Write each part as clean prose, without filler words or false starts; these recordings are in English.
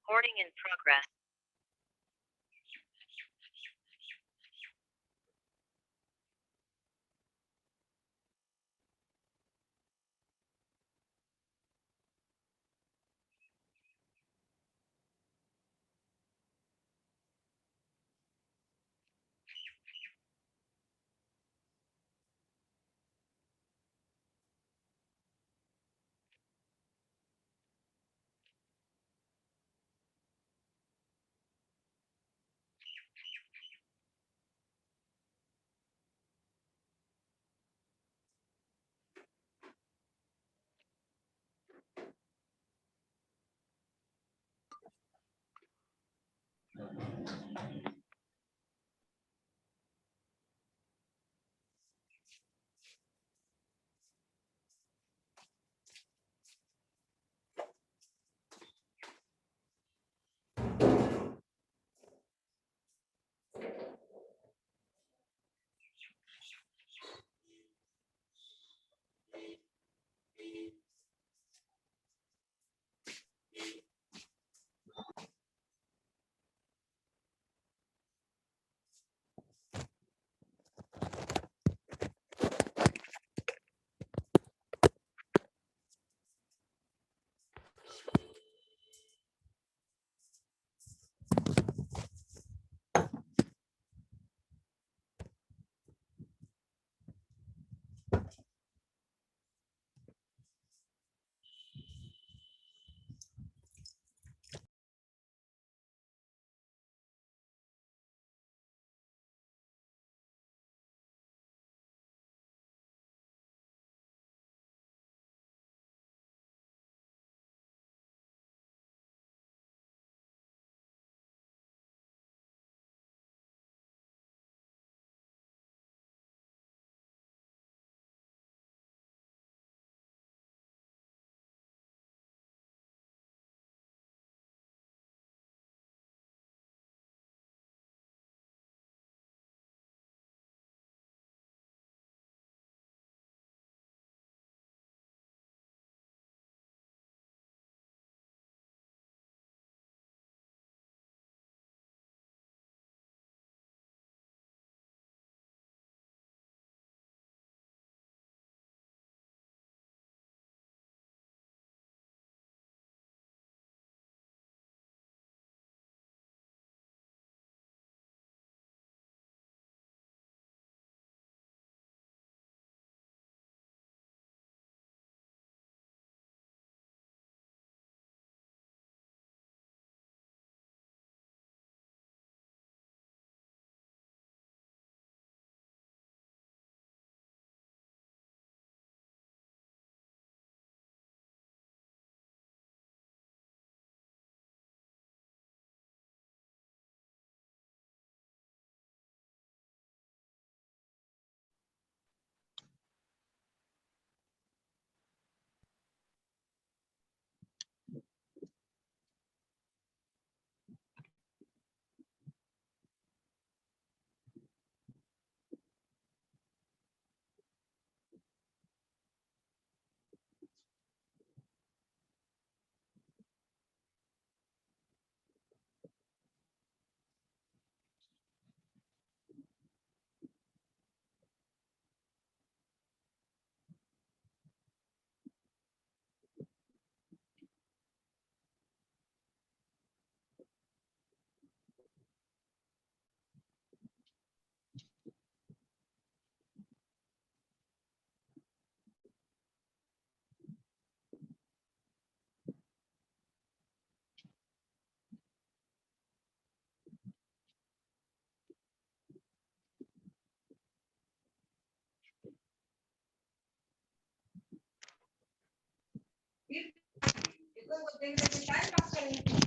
Recording in progress.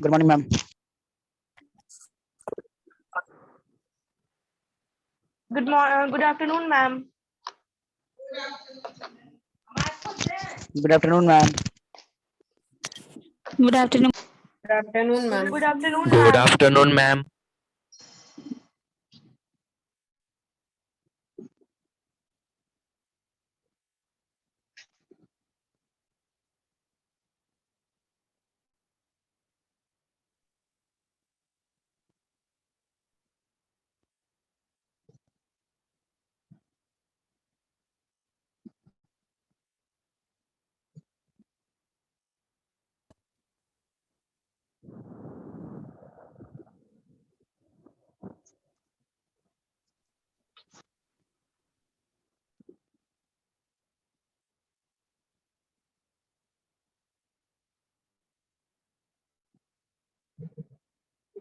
Good morning, ma'am. Good afternoon, ma'am. Good afternoon, ma'am. Good afternoon. Good afternoon, ma'am. Good afternoon, Good ma'am. afternoon, ma'am.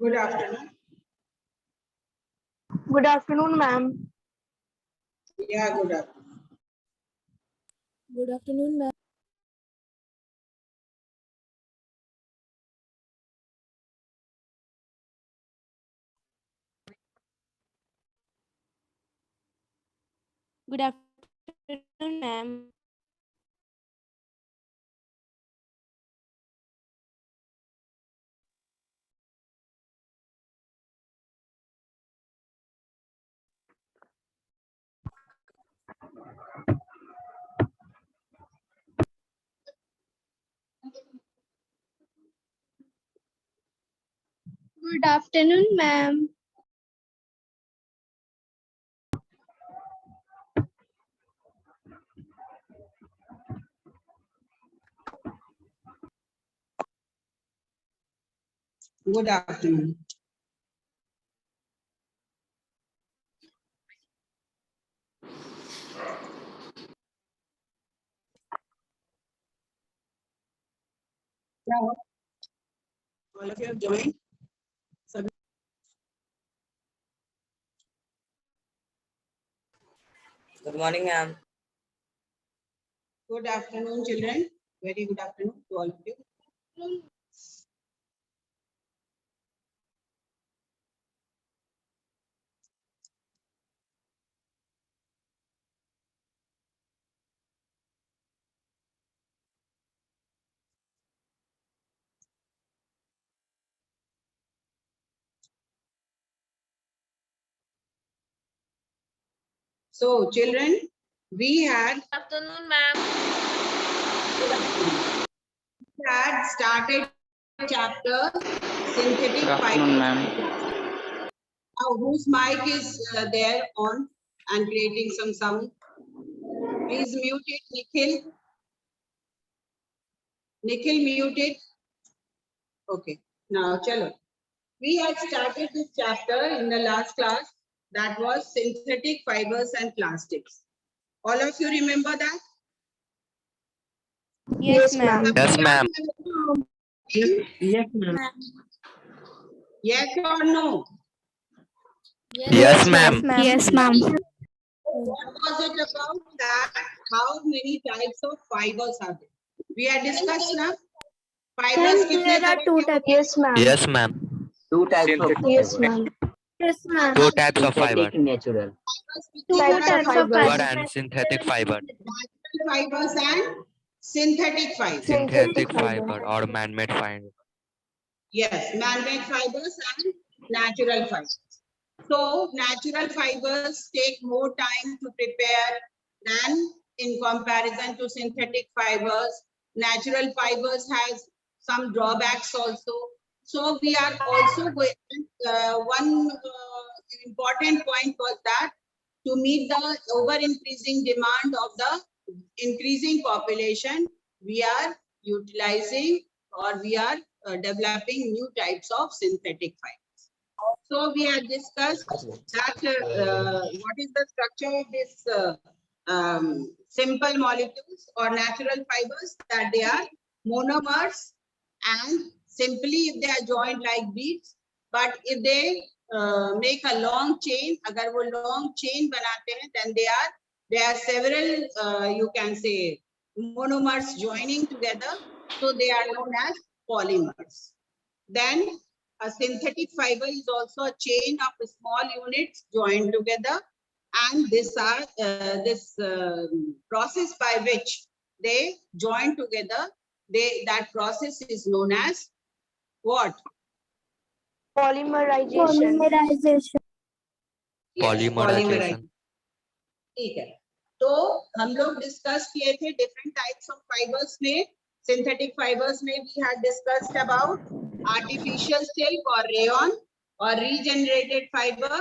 Good afternoon. Good afternoon, ma'am. Yeah, good afternoon. Good afternoon, ma'am. Good afternoon, ma'am. Good afternoon, ma'am. Good afternoon. Now, all of you have joined. Good morning, ma'am. Good afternoon, children. Very good afternoon to all of you. So, children, we had Afternoon, ma'am. started chapter synthetic Good afternoon, fiber. ma'am. Now, whose mic is there on and creating some sound? Please mute it, Nikhil. Nikhil, mute it. Okay. Now, chalo. We had started this chapter in the last class, that was synthetic fibers and plastics. All of you remember that? Yes, ma'am. Yes, ma'am. Yes, yes or no? Yes, ma'am. Yes, ma'am. What was it about that? How many types of fibers are there? We had discussed now. Fibers कितने तरह के होते हैं? Yes, ma'am. Yes, ma'am. Two types of Yes, fiber. ma'am. Yes, ma'am. Two types of fiber. Synthetic, natural. Fibers Two कितने तरह types के of होते हैं? Fiber and synthetic fiber. Natural fibers and synthetic fibers. Synthetic fiber or man-made fiber. Yes, man-made fibers and natural fibers. So natural fibers take more time to prepare than in comparison to synthetic fibers. Natural fibers has some drawbacks also. So we are also going, one important point was that to meet the over increasing demand of the increasing population, we are utilizing or we are developing new types of synthetic fibers. So we have discussed that what is the structure of this simple molecules or natural fibers, that they are monomers, and simply if they are joined like beads, but if they make a long chain, agar wo long chain banate hain, then there are several you can say monomers joining together, so they are known as polymers. Then a synthetic fiber is also a chain of small units joined together, and this process by which they join together, that process is known as what? Polymerization. Polymerization. Yes, Polymerization. ठीक है. तो हम लोग discuss किए थे different types of fibres में. Synthetic fibres में we had discussed about artificial silk or rayon or regenerated fiber,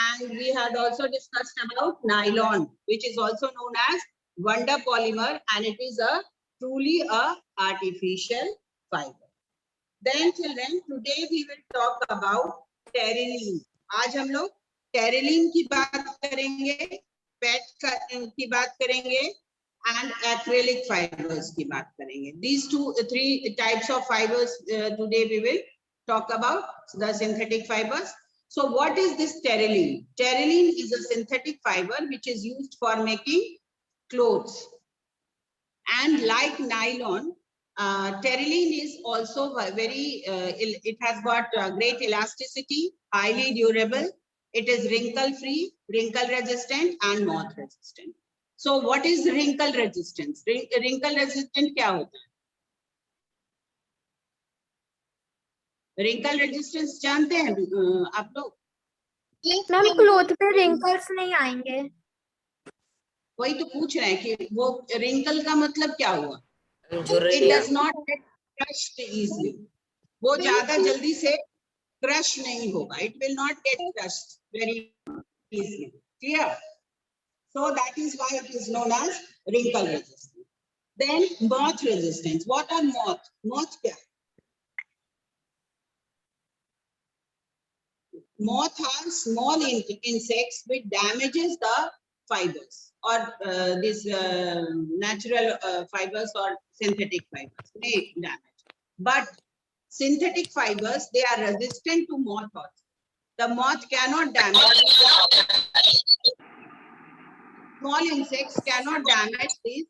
and we had also discussed about nylon, which is also known as wonder polymer, and it is a truly a artificial fiber. Then children, today we will talk about terylene. आज हम लोग terylene की बात करेंगे, PET की बात करेंगे, and acrylic fibers की बात करेंगे. These three types of fibers today we will talk about the synthetic fibers. So what is this terylene? Terylene is a synthetic fiber which is used for making clothes. And like nylon, terylene is also very, it has got great elasticity, highly durable. It is wrinkle free, wrinkle resistant and moth resistant. So what is wrinkle resistance? Wrinkle resistant क्या होता है? Wrinkle resistance जानते हैं आप लोग? Ma'am cloth पे wrinkles नहीं आएंगे। वही तो पूछ रहे हैं कि वो wrinkle का मतलब क्या हुआ? Already It does not get crushed easily. वो ज्यादा जल्दी से crush नहीं होगा. It will not get crushed very easily. Clear? So that is why it is known as wrinkle resistant. Then moth resistance. What are moth? Moth क्या? Moth are small insects which damages the fibers or these natural fibers or synthetic fibers. They damage. But synthetic fibers, they are resistant to moth also. The moth cannot damage. Small insects cannot damage these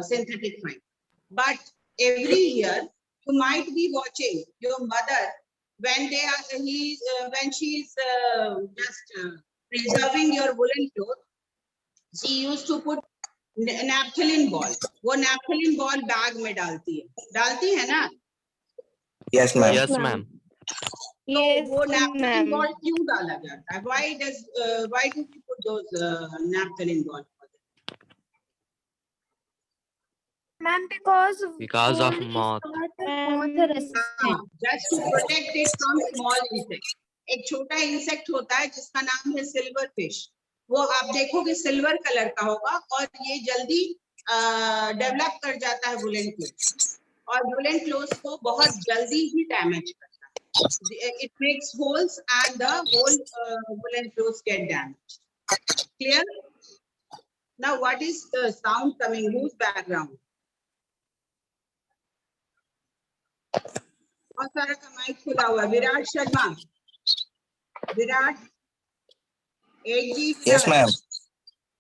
synthetic fibers. But every year, you might be watching your mother when they are when she is just preserving your woolen cloth. She used to put naphthalene ball. वो naphthalene ball bag में डालती है ना? Yes, ma'am. Yes, ma'am. Yes, वो naphthalene ma'am. ball क्यों डाला जाता है? Why do we put those naphthalene ball? Ma'am Because of moth. Just to protect it from small insects. एक छोटा इंसेक्ट होता है जिसका नाम है सिल्वर फिश. वो आप देखोगे सिल्वर कलर का होगा और ये जल्दी डेवलप कर जाता है वुलन क्लोथ्स और वुलन क्लोथ्स को बहुत जल्दी ही डैमेज करता है. It makes holes and the whole woolen clothes get damaged. Clear? Now what is the sound coming? Whose background? और सारा का माइक खुला हुआ. Virat Sharma. Virat. Yes, ma'am.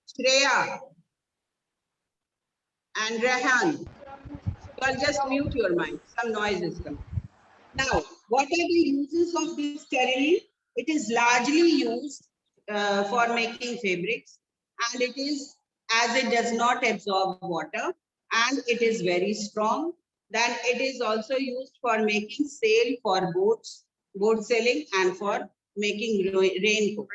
Shreya. And Rehan. So I'll just mute your mic. Some noise is coming. Now, what are the uses of this terylene? It is largely used for making fabrics, and it is, as it does not absorb water, and it is very strong. Then it is also used for making sail for boats, boat sailing, and for making raincoats.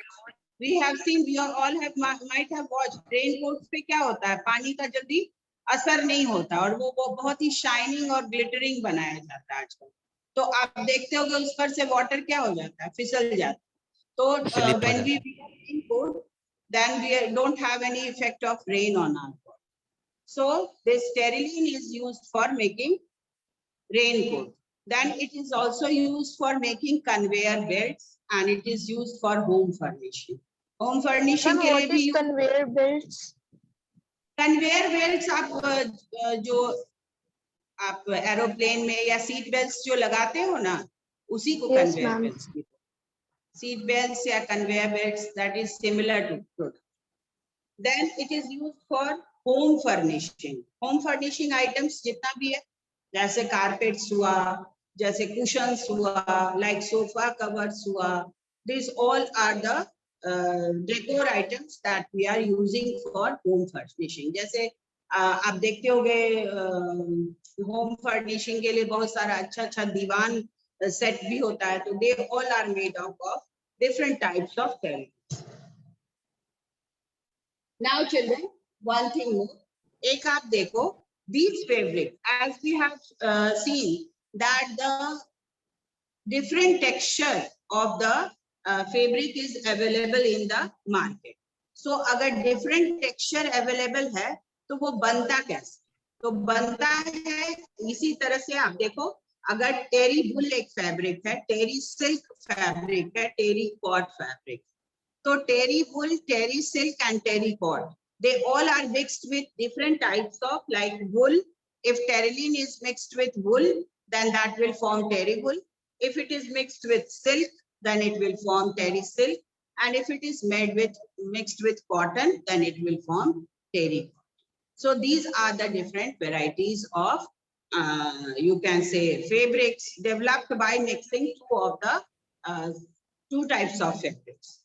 We have seen, we all have might have watched raincoats पे क्या होता है? पानी का जल्दी असर नहीं होता और वो बहुत ही शाइनिंग और ग्लिटरिंग बनाया जाता है आजकल. तो आप देखते हो कि उस पर से वाटर क्या हो जाता है? फिसल जाता है. तो when we wear raincoat, then we don't have any effect of rain on our body. So this terylene is used for making raincoat. Then it is also used for making conveyor belts and it is used for home furnishing. Home furnishing के लिए भी conveyor belts? conveyor belts आप जो आप aeroplane में या seat belts जो लगाते हो ना, उसी को conveyor belts. Seat belts या conveyor belts, that is similar to product. Then it is used for home furnishing. Home furnishing items जितना भी है, जैसे carpets हुआ, जैसे cushions हुआ, like sofa covers हुआ, these all are the decor items that we are using for home furnishing. जैसे आप देखते होगे home furnishing के लिए बहुत सारा अच्छा दीवान set भी होता है, तो they all are made up of different types of terylene. Now children, one thing more. एक आप देखो, these fabric, as we have seen that the different texture of the fabric is available in the market. So अगर different texture available है, तो वो बनता कैसे? तो बनता है इसी तरह से. आप देखो, अगर टेरी वुल एक फैब्रिक है, टेरी सिल्क फैब्रिक है, टेरी कॉट फैब्रिक, तो terry wool, terry silk and terry cot, they all are mixed with different types of like wool. If terylene is mixed with wool, then that will form terry wool. If it is mixed with silk, then it will form terry silk. And if it is mixed with cotton, then it will form terry. So these are the different varieties of, you can say, fabrics developed by mixing two types of fabrics.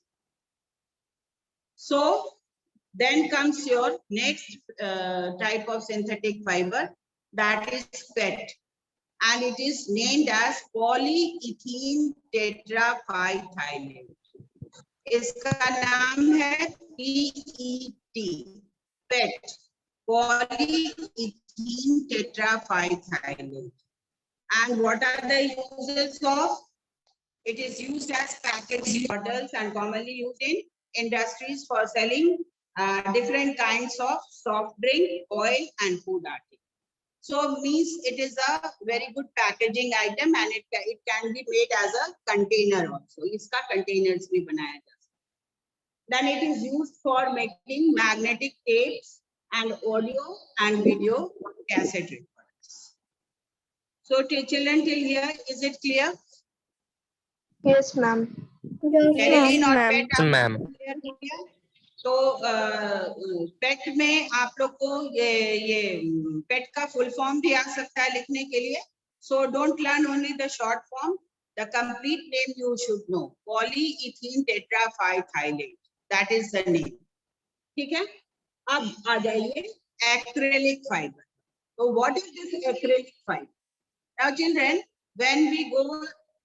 So then comes your next type of synthetic fiber, that is PET, and it is named as polyethylene tetraphyethylene. इसका नाम है PET, PET, polyethylene tetraphyethylene. And what are the uses of? It is used as packaging bottles and commonly used in industries for selling different kinds of soft drink, oil, and food articles. So means it is a very good packaging item, and it can be made as a container also. इसका containers भी बनाया जा सकता है. Then it is used for making magnetic tapes and audio and video cassette recorders. So children, till here, is it clear? Yes, ma'am. Terylene और ma'am. PET Yes, ma'am. clear हो गया? तो पेट में आप लोग को ये पेट का फुल फॉर्म भी आ सकता है लिखने के लिए. So don't learn only the short form, the complete name you should know. Polyethene terephthalate, that is the name. ठीक है. अब आ जाइए एक्रेलिक फाइबर. तो what is this acrylic fibre? Now children, when we go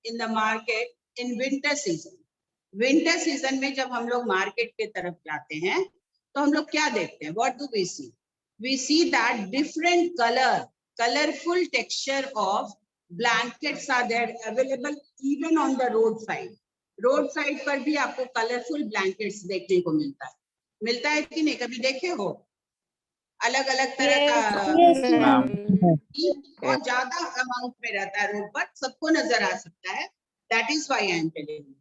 in the market in winter season, winter season में जब हम लोग मार्केट के तरफ जाते हैं तो हम लोग क्या देखते हैं? What do we see? We see that different colourful texture of blankets are there available even on the road side. Road side पर भी आपको कलरफुल ब्लैंकेट्स देखने को मिलता है कि नहीं? कभी देखे हो? अलग अलग तरह का बहुत ज्यादा अमाउंट में रहता है रोड पर, सबको नजर आ सकता है. That is why I am telling you.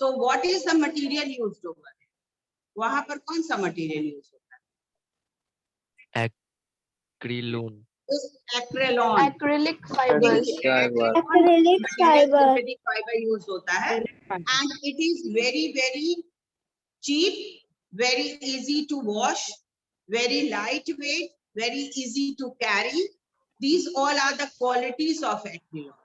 So what is the material used over there? वहां पर कौन सा मटेरियल यूज होता है? Acrylone. Acrylon. Acrylic fibers. Acrylic fiber. Synthetic fiber use होता है, and it is very very cheap, very easy to wash, very lightweight, very easy to carry. These all are the qualities of acrylon,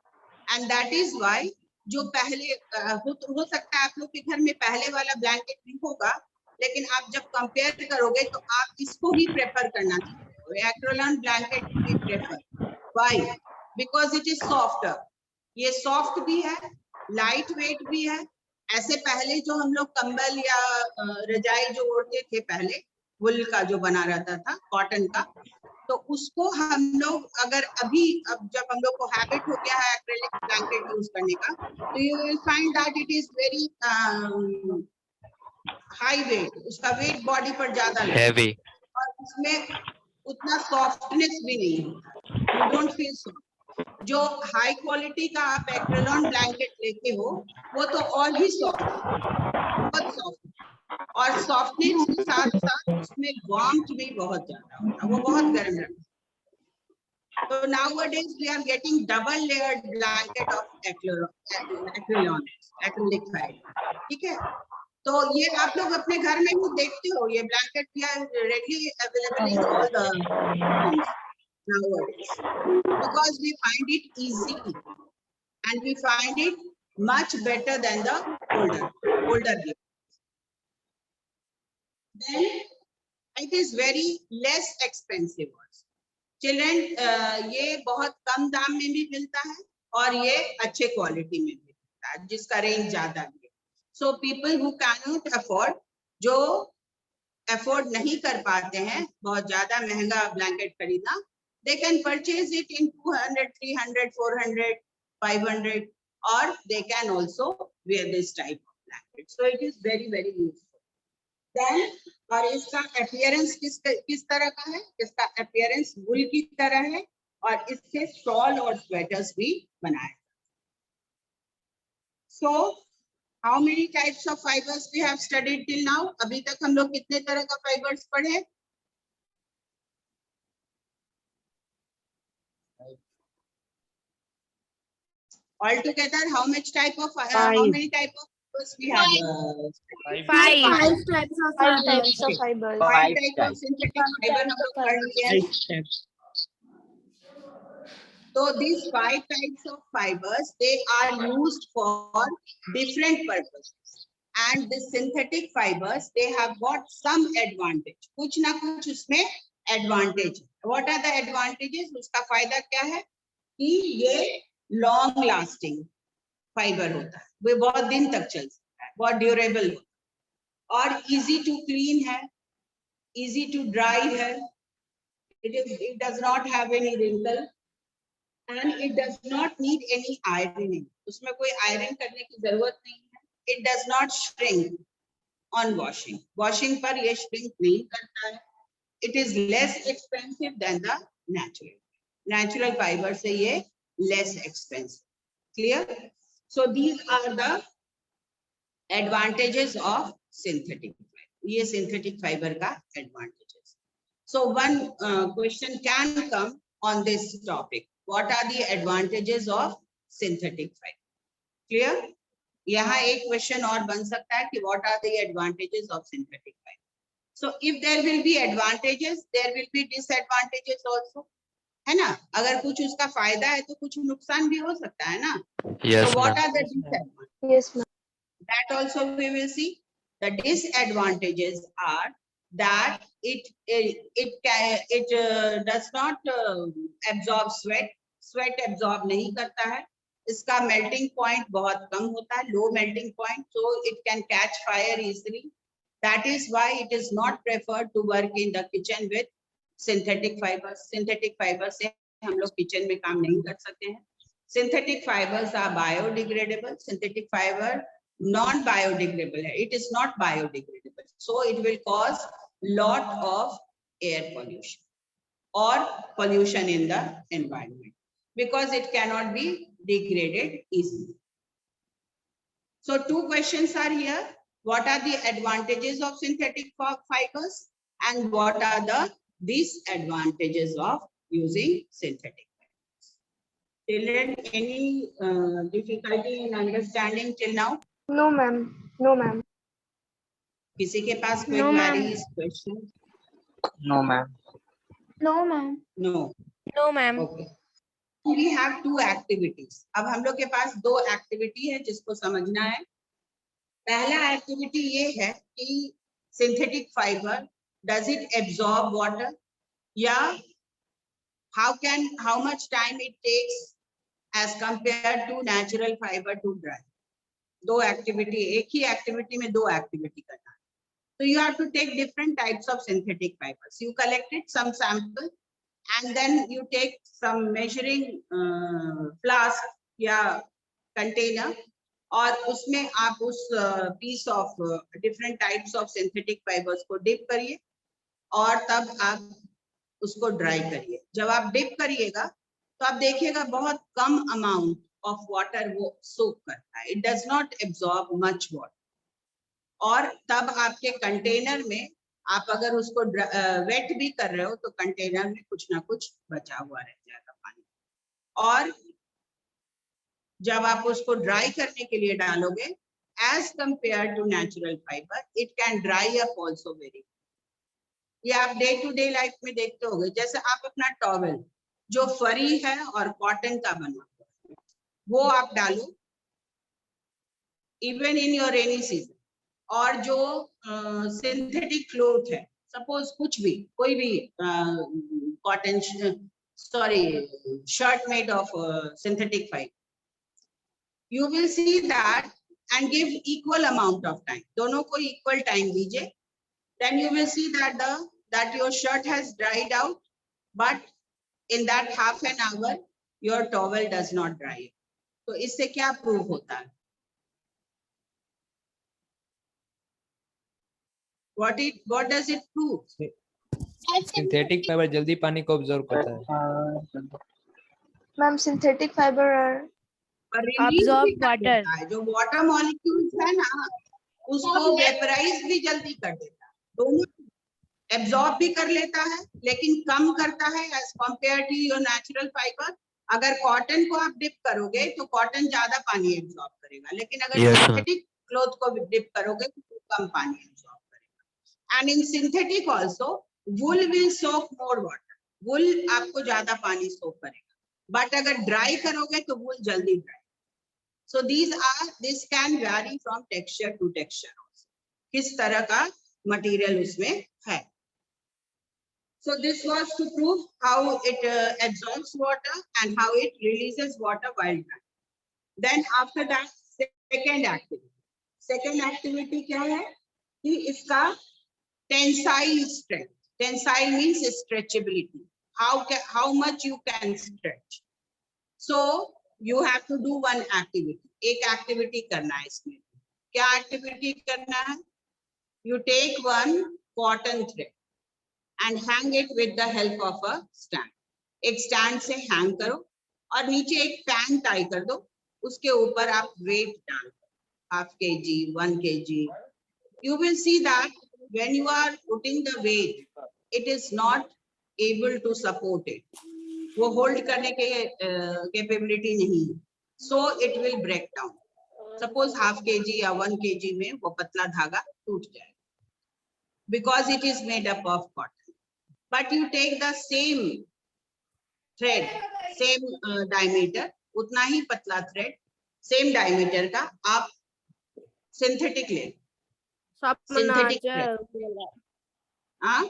and that is why जो पहले हो सकता है आप लोग के घर में पहले वाला ब्लैंकेट नहीं होगा, लेकिन आप जब कंपेयर करोगे तो आप इसको ही प्रेफर करना चाहिए. एक्रेलिन ब्लैंकेट भी prefer. Why? Because it is softer. ये सॉफ्ट भी है, लाइट वेट भी है. ऐसे पहले जो हम लोग कंबल या रजाई जो ओढ़ते थे पहले, वुल का जो बना रहता था, कॉटन का, तो उसको हम लोग अगर अब जब हम लोग को हैबिट हो गया है एक्रेलिक ब्लैंकेट यूज करने का, तो you will find that it is very high wait. उसका वेट बॉडी पर ज्यादा Heavy. और उसमें उतना सॉफ्टनेस भी नहीं होता. You don't feel soft. जो हाई क्वालिटी का आप एक्रेलिन ब्लैंकेट लेते हो वो तो और भी सॉफ्ट, बहुत सॉफ्ट, और सॉफ्टनेस के साथ साथ उसमें वार्मथ भी बहुत ज्यादा होता है, वो बहुत गर्म रहता है. So nowadays we are getting double layered blanket of acrylon, acrylic fiber. ठीक है. तो ये आप लोग अपने घर में भी देखते हो, ये ब्लैंकेट भी readily available in all the homes nowadays, because we find it easy and we find it much better than the older gift. Then it is very less expensive also. Children, ये बहुत कम दाम में भी मिलता है और ये अच्छे क्वालिटी में भी मिलता है, जिसका रेंज ज्यादा भी है. So people who cannot afford, जो अफोर्ड नहीं कर पाते हैं बहुत ज्यादा महंगा ब्लैंकेट खरीदना, they can purchase it in 200, 300, 400, 500, or they can also wear this type of blanket. So it is very very useful. Then और इसका अपीयरेंस किस तरह का है? इसका अपीयरेंस वुल की तरह है और इससे शॉल और स्वेटर्स भी बनाए. So how many types of fibers we have studied till now? अभी तक हम लोग कितने तरह का फाइबर्स पढ़े? Altogether, how many type of fibers we have? Five. Five types of Five fibers. types of fibers. Five type of synthetic fiber हम लोग पढ़ लिए हैं. So these 5 types of fibers, they are used for different purposes. And the synthetic fibers, they have got some advantage. कुछ ना कुछ उसमें advantage. What are the advantages? उसका फायदा क्या है कि ये long lasting fiber होता है, वो बहुत दिन तक चल सकता है, बहुत ड्यूरेबल होता है, और easy to clean है, easy to dry है, it does not have any wrinkle, and it does not need any ironing. उसमें कोई iron करने की जरूरत नहीं है. It does not shrink on washing. Washing पर ये shrink नहीं करता है. It is less expensive than the natural. Natural fiber से ये less expensive. Clear? So these are the advantages of synthetic fiber. ये synthetic fiber का advantages. So one question can come on this topic. What are the advantages of synthetic fiber? Clear? यहाँ एक question और बन सकता है कि what are the advantages of synthetic fiber? So if there will be advantages, there will be disadvantages also. है ना? अगर कुछ उसका फायदा है तो कुछ नुकसान भी हो सकता है ना? Yes, So what ma'am. are the disadvantages? Yes, ma'am. That also we will see. The disadvantages are that it does not absorb sweat. Sweat absorb नहीं करता है. इसका melting point बहुत कम होता है, low melting point, so it can catch fire easily. That is why it is not preferred to work in the kitchen with synthetic fibers. Synthetic fibers से हम लोग kitchen में काम नहीं कर सकते हैं. Synthetic fibers are biodegradable. Synthetic fiber non-biodegradable है. It is not biodegradable, so it will cause lot of air pollution or pollution in the environment because it cannot be degraded easily. So two questions are here. What are the advantages of synthetic fibers and what are the disadvantages of using synthetic fibers? Children, any difficulty in understanding till now? No, ma'am. No, ma'am. किसी के पास कोई No, ma'am. queries, questions? No, ma'am. No, ma'am. No. No, ma'am. Okay. We have two activities. अब हम लोग के पास दो activity है जिसको समझना है. पहला एक्टिविटी ये है कि synthetic fibre does it absorb water या how much time it takes as compared to natural fiber to dry. दो एक्टिविटी, एक ही एक्टिविटी में दो एक्टिविटी करना है. So you have to take different types of synthetic fibers. You collected some sample and then you take some measuring flask या container और उसमें आप उस piece of different types of synthetic fibers को dip करिए और तब आप उसको dry करिए. जब आप dip करिएगा तो आप देखिएगा बहुत कम amount of water वो soak करता है. It does not absorb much water. और तब आपके कंटेनर में आप अगर उसको वेट भी कर रहे हो तो कंटेनर में कुछ ना कुछ बचा हुआ रह जाएगा पानी. और जब आप उसको ड्राई करने के लिए डालोगे, as compare to natural fibre, it can dry up also very. ये आप डे टू डे लाइफ में देखते होगे. जैसे आप अपना टॉवेल जो फरी है और कॉटन का बना हुआ है वो आप डालो even in your rainy season. और जो सिंथेटिक क्लोथ है, सपोज कुछ भी कोई भी cotton shirt made of synthetic fibre, you will see that and give equal amount of time. दोनों को equal time दीजिए. Then you will see that your shirt has dried out, but in that half an hour your towel does not dry. तो इससे क्या prove होता है? What does it prove? Synthetic fibre जल्दी पानी को ऑब्जर्व करता है. Ma'am, synthetic fiber are Absorb water. जो वाटर मॉलिक्यूल्स है ना उसको वेपराइज भी जल्दी कर देता है. दोनों एब्जॉर्ब भी कर लेता है लेकिन कम करता है as compare to your natural fibre. अगर कॉटन को आप डिप करोगे तो कॉटन ज्यादा पानी एब्जॉर्ब करेगा, लेकिन अगर Yes, sir. सिंथेटिक क्लॉथ को डिप करोगे तो कम पानी एब्जॉर्ब करेगा. And in synthetic also wool will soak more water. Wool आपको ज्यादा पानी सोक करेगा, बट अगर ड्राई करोगे तो वुल जल्दी dry. So this can vary from texture to texture also. किस तरह का मटेरियल उसमें है. So this was to prove how it absorbs water and how it releases water while drying. Then after that, second activity. Second activity क्या है कि इसका tensile strength. Tensile means stretchability. How much you can stretch. So you have to do one activity. एक activity करना है इसमें. क्या activity करना है? You take one cotton thread and hang it with the help of a stand. एक stand से hang करो और नीचे एक fan tie कर दो. उसके ऊपर आप weight डाल दो. 1/2 kg, 1 kg. You will see that when you are putting the weight, it is not able to support it. वो hold करने के capability नहीं. So it will break down. Suppose 1/2 kg या 1 kg में वो पतला धागा टूट जाए. Because it is made up of cotton. But you take the same thread, same diameter, उतना ही पतला thread, same diameter का आप synthetic ले. Synthetic thread. हाँ?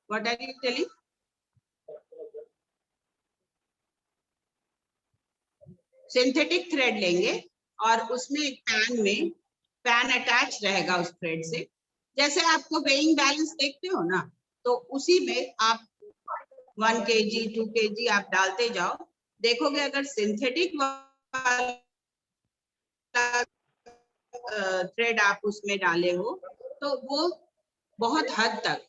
What are you telling? Synthetic thread लेंगे और उसमें एक पैन में पैन अटैच रहेगा उस थ्रेड से. जैसे आपको वेइंग बैलेंस देखते हो ना, तो उसी में आप 1 kg 2 kg आप डालते जाओ. देखोगे अगर सिंथेटिक थ्रेड आप उसमें डाले हो तो वो बहुत हद तक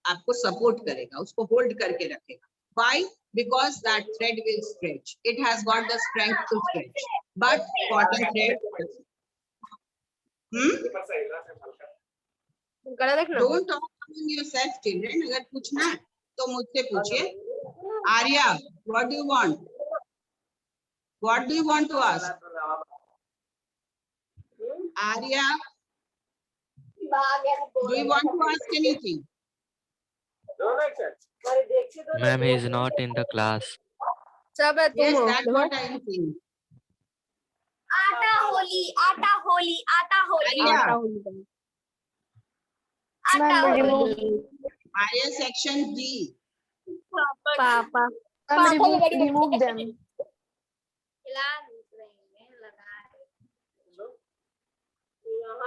आपको सपोर्ट करेगा, उसको होल्ड करके रखेगा. Why? Because that thread will stretch. It has got the strength to stretch. But cotton thread. Don't talk among yourself, children. अगर पूछना है तो मुझसे पूछिए. Arya, what do you want? What do you want to ask? Arya, do you want to ask anything? Ma'am, he is not in the class. Yes, that's what I am saying. आटा होली, आटा होली, आटा Holi, Arya, आटा Ma'am, Holi. Arya section D. Ma'am, remove them.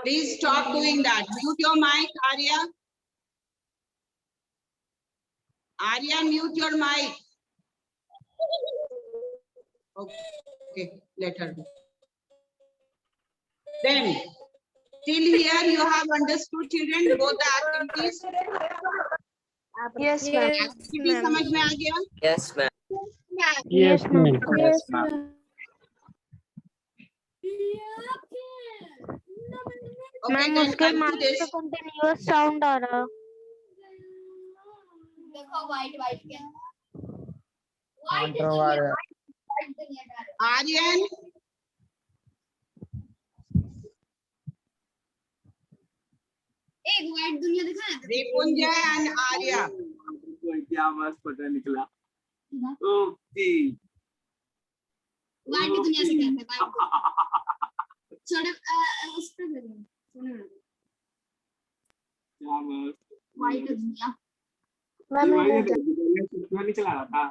Please stop doing that. Mute your mic, Arya. Arya, mute your mic. Okay, let her go. Then, till here you have understood, children, both the activities. Yes, ma'am. Activity समझ में आ गया? Yes, ma'am. Yes, ma'am. Yes, ma'am. Okay, ma'am then उसके come to marks this. पे continuous sound आ रहा. देखो white white के. Aryan, एक white दुनिया दिखा है. Ripunjay and Arya. क्या मस्त पता निकला. ओके. white की दुनिया से कहते हैं white. छोड़े उस पे सुनो. क्या मस्त. white दुनिया. Ma'am, ये remove them. नहीं चला रहा था.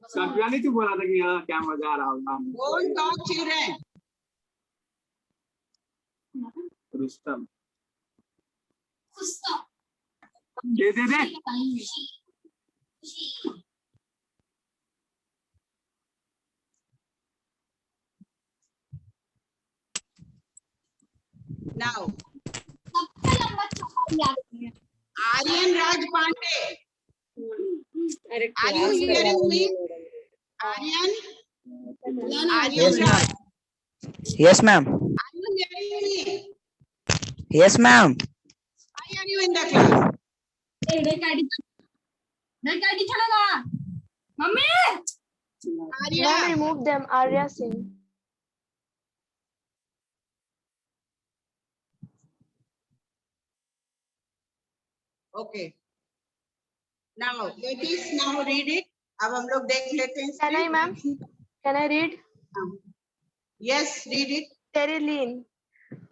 सब्या नहीं तू बोला था कि हाँ क्या मजा आ रहा होगा. Don't talk, children. Rustam. कुस्ता. They they they. Now, सबसे लंबा चौक याद है. Aryan Raj Pandey. Are you hearing me? Aryan? Aryan Yes, ma'am. Raj. Yes, ma'am. Are you hearing me? Yes, ma'am. Why are you in the class? A red ID छोड़ेगा. Arya. Ma'am, remove them. Arya Singh. Okay. Now let us now read it. अब हम लोग देख लेते हैं Can I, ma'am? Can I read? Yes, read it. Terylene.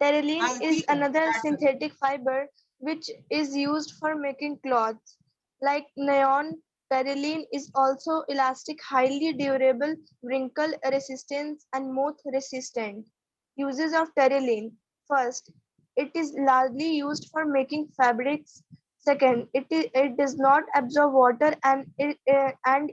Terylene is ठीक है, another start करो. synthetic fiber which is used for making cloths. Like nylon, terylene is also elastic, highly durable, wrinkle resistant, and moth resistant. Uses of terylene. First, it is largely used for making fabrics. Second, it does not absorb water and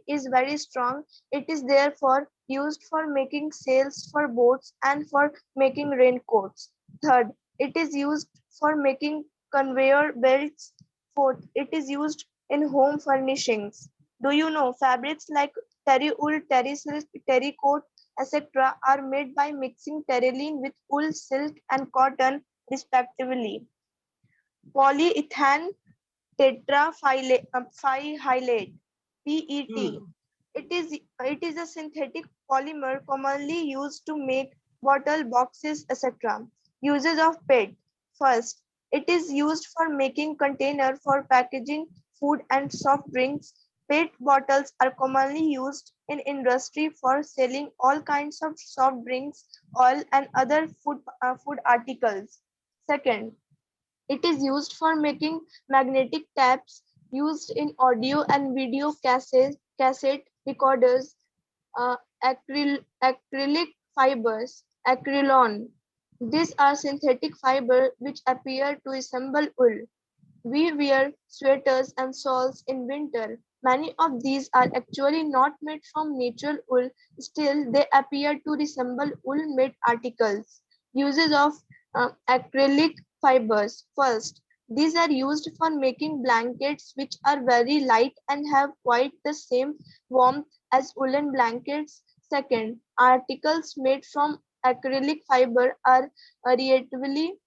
is very strong. It is therefore used for making sails for boats and for making raincoats. Third, it is used for making conveyor belts. Fourth, it is used in home furnishings. Do you know fabrics like terry wool, terry silk, terry coat, etc. are made by mixing terylene with wool, silk, and cotton, respectively. Polyethylene tetraphyllate PET. It is a synthetic polymer commonly used to make bottle boxes, etc. Uses of PET. First, it is used for making container for packaging food and soft drinks. PET bottles are commonly used in industry for selling all kinds of soft drinks, oil, and other food articles. Second, it is used for making magnetic tapes used in audio and video cassette recorders, acrylic fibers, acrylon. These are synthetic fibers which appear to resemble wool. We wear sweaters and shawls in winter. Many of these are actually not made from natural wool, still they appear to resemble wool-made articles. Uses of acrylic fibers. First, these are used for making blankets which are very light and have quite the same warmth as woolen blankets. Second, articles made from acrylic fiber are relatively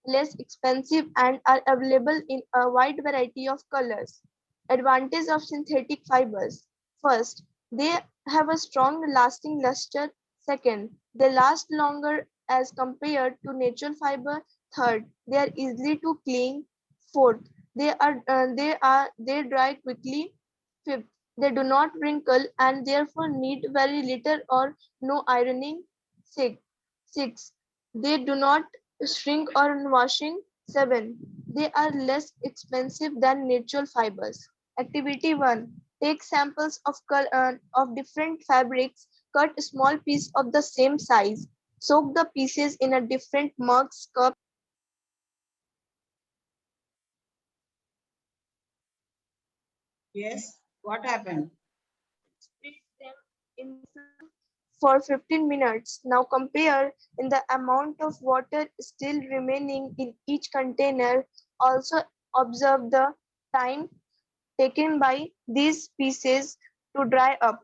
less expensive and are available in a wide variety of colors. Advantage of synthetic fibers. First, they have a strong lasting luster. Second, they last longer as compared to natural fiber. Third, they are easy to clean. Fourth, they dry quickly. Fifth, they do not wrinkle and therefore need very little or no ironing. Six, they do not shrink or washing. 7. They are less expensive than natural fibers. Activity 1. Take samples of different fabrics, cut a small piece of the same size. Soak the pieces in a different mugs, cup. Yes, what happened? Split them in for 15 minutes. Now compare in the amount of water still remaining in each container. Also observe the time taken by these pieces to dry up.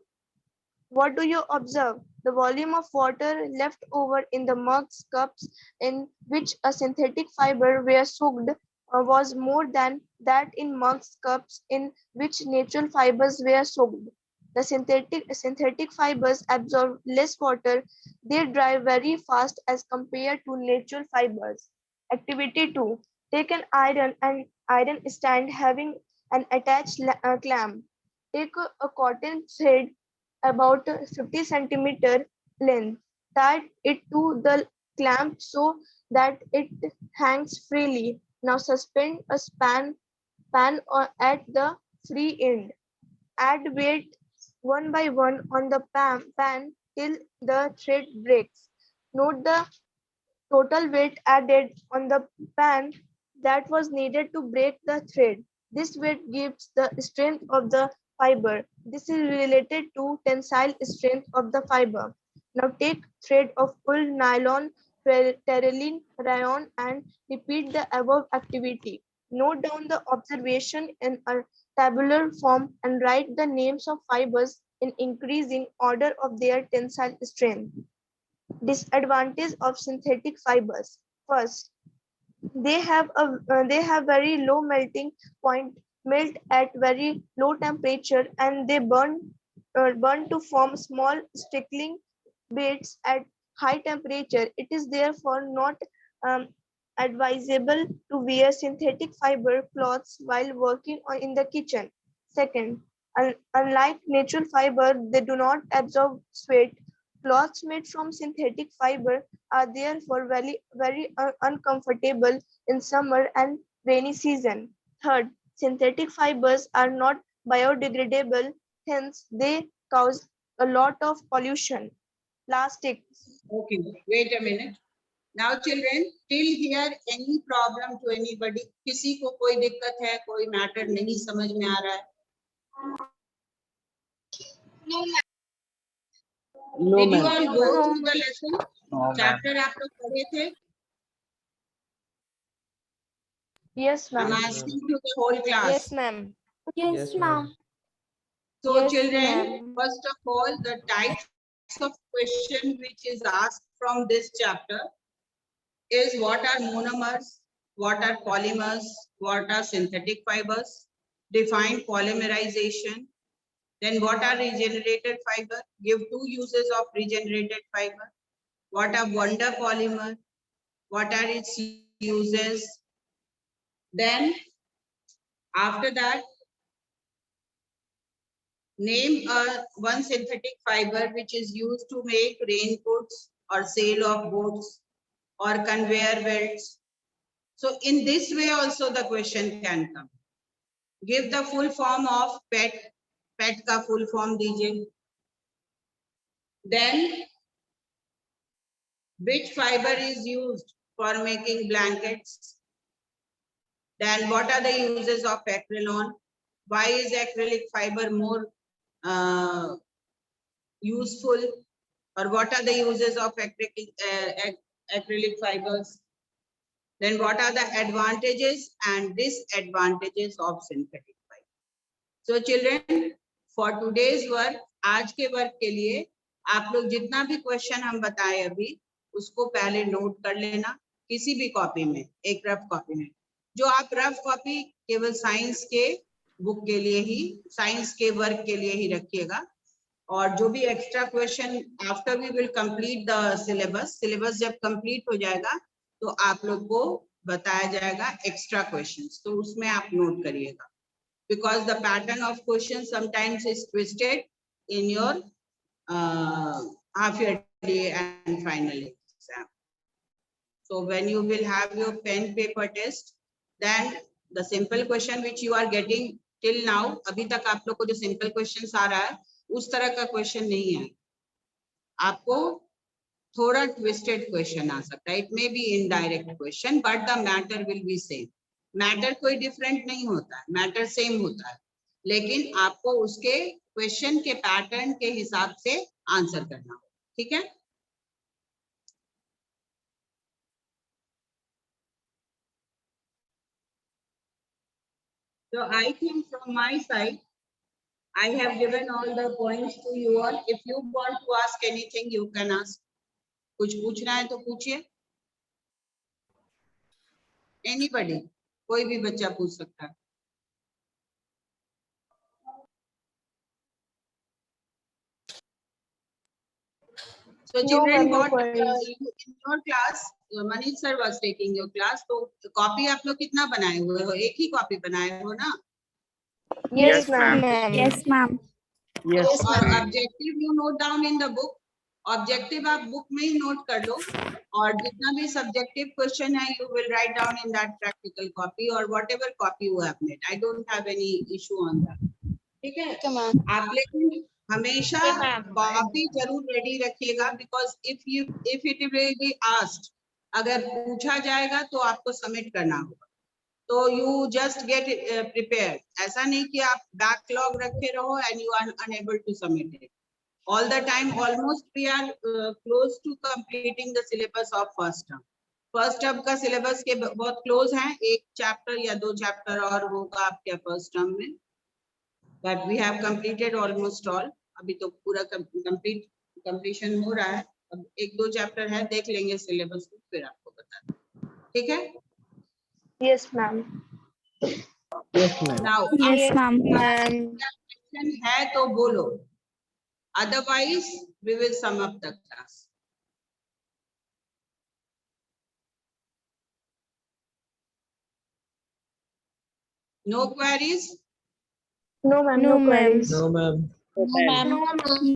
What do you observe? The volume of water left over in the mugs, cups in which a synthetic fiber were soaked was more than that in mugs, cups in which natural fibers were soaked. The synthetic fibers absorb less water. They dry very fast as compared to natural fibers. Activity 2. Take an iron stand having an attached clamp. Take a cotton thread about 50 centimeter length. Tie it to the clamp so that it hangs freely. Now suspend a pan at the free end. Add weight one by one on the pan till the thread breaks. Note the total weight added on the pan that was needed to break the thread. This weight gives the strength of the fiber. This is related to tensile strength of the fiber. Now take thread of wool, nylon, terylene, rayon and repeat the above activity. Note down the observation in a tabular form and write the names of fibers in increasing order of their tensile strength. Disadvantage of synthetic fibers. First, they have very low melting point, melt at very low temperature and they burn to form small stickling bits at high temperature. It is therefore not advisable to wear synthetic fiber cloths while working in the kitchen. Second, unlike natural fiber, they do not absorb sweat. Cloths made from synthetic fiber are therefore very uncomfortable in summer and rainy season. Third, synthetic fibers are not biodegradable, hence they cause a lot of pollution. Plastic. Okay, wait a minute. Now children, till here any problem to anybody? किसी को कोई दिक्कत है, कोई matter नहीं समझ में आ रहा है? No, Did you ma'am. all go through the lesson? Chapter आप लोग पढ़े थे? Yes, I'm ma'am. asking to the whole class. Yes, ma'am. Yes, ma'am. So Yes, children, ma'am. first of all, the types of question which is asked from this chapter is what are monomers, what are polymers, what are synthetic fibers, define polymerization, then what are regenerated fiber, give two uses of regenerated fiber, what are wonder polymer, what are its uses, then after that, name one synthetic fiber which is used to make raincoats or sail of boats or conveyor belts. So in this way also the question can come. Give the full form of PET. PET ka full form dijiye. Then which fiber is used for making blankets? Then what are the uses of acrylon? Why is acrylic fiber more useful, or what are the uses of acrylic fibers? Then what are the advantages and disadvantages of synthetic fiber? So children, for today's work, आज के work के लिए आप लोग जितना भी question हम बताए अभी उसको पहले नोट कर लेना किसी भी कॉपी में, एक रफ कॉपी में। जो आप रफ कॉपी केवल साइंस के बुक के लिए ही, साइंस के वर्क के लिए ही रखिएगा, और जो भी extra question after we will complete the syllabus, syllabus जब कंप्लीट हो जाएगा तो आप लोग को बताया जाएगा एक्स्ट्रा क्वेश्चंस, तो उसमें आप नोट करिएगा, because the pattern of questions sometimes is twisted in your half yearly and final exam. So when you will have your pen paper test, then the simple question which you are getting till now, अभी तक आप लोग को जो simple questions आ रहा है उस तरह का क्वेश्चन नहीं है, आपको थोड़ा ट्विस्टेड क्वेश्चन आ सकता है। It may be indirect question but the matter will be same. Matter कोई डिफरेंट नहीं होता है, मैटर सेम होता है, लेकिन आपको उसके क्वेश्चन के पैटर्न के हिसाब से आंसर करना हो, ठीक है। So I think from my side, I have given all the points to you all. If you want to ask anything, you can ask. कुछ पूछना है तो पूछिए। Anybody, कोई भी बच्चा पूछ सकता है। So children, what in your class, Manish sir was taking your class, तो कॉपी आप लोग कितना बनाए हुए हो? एक ही कॉपी बनाए हो ना? Yes, ma'am. Yes, ma'am. Yes, और ma'am. Objective you note down in the book, objective आप बुक में ही नोट कर लो, और जितना भी सब्जेक्टिव क्वेश्चन है you will write down in that practical copy और whatever copy you have made. I don't have any issue on that, ठीक है। आप लेकिन हमेशा कॉपी जरूर रेडी रखिएगा, because if it will be asked, अगर पूछा जाएगा तो आपको सबमिट करना होगा, तो यू जस्ट गेट प्रिपेयर्ड। ऐसा नहीं कि आप बैकलॉग रखे रहो and you are unable to submit it. All the time, almost we are close to completing the syllabus of first term. First term का syllabus के बहुत close हैं, एक chapter या दो chapter और होगा आपके first term में, but we have completed almost all. अभी तो पूरा completion हो रहा है, अब एक दो chapter है, देख लेंगे syllabus को फिर आपको बता दें, ठीक है। Yes, ma'am. Yes, ma'am. Now, Yes, ma'am. question है तो बोलो. Otherwise, we will sum up the class. No queries? No, ma'am. No, No ma'am. queries. No, ma'am. No, ma'am.